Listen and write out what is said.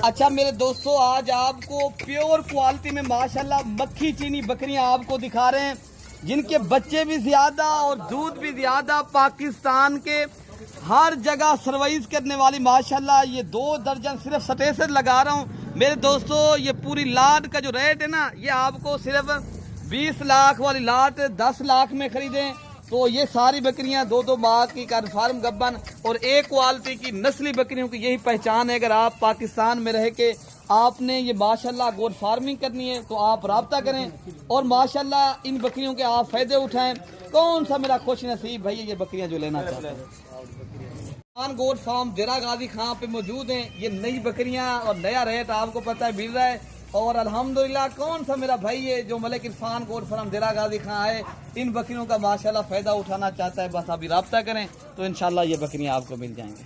अच्छा मेरे दोस्तों, आज आपको प्योर क्वालिटी में माशाल्लाह मक्खी चीनी बकरियां आपको दिखा रहे हैं, जिनके बच्चे भी ज्यादा और दूध भी ज्यादा। पाकिस्तान के हर जगह सर्वाइव करने वाली माशाल्लाह ये 2 दर्जन सिर्फ स्टेशन लगा रहा हूँ मेरे दोस्तों। ये पूरी लाट का जो रेट है ना, ये आपको सिर्फ 20 लाख वाली लाट 10 लाख में खरीदें तो ये सारी बकरियां 2-2 माह की कन्फर्म गब्बन और एक क्वालिटी की नस्ली बकरियों की यही पहचान है। अगर आप पाकिस्तान में रह के आपने ये माशाल्लाह गोट फार्मिंग करनी है तो आप राब्ता करें और माशाल्लाह इन बकरियों के आप फायदे उठाएं। कौन सा मेरा खुश नसीब भाई ये बकरियां जो लेना चाहते हैं। गोट फार्म देरा गाजी खां पे मौजूद हैं। ये नई बकरियां और नया रेट आपको पता है मिल रहा है और अल्हम्दुलिल्लाह कौन सा मेरा भाई है जो मलिक इरफान गोट फार्म देरा गाजी खां है, इन बकरियों का माशाल्लाह फायदा उठाना चाहता है, बस अभी राब्ता करें तो इंशाल्लाह ये बकरियां आपको मिल जाएंगे।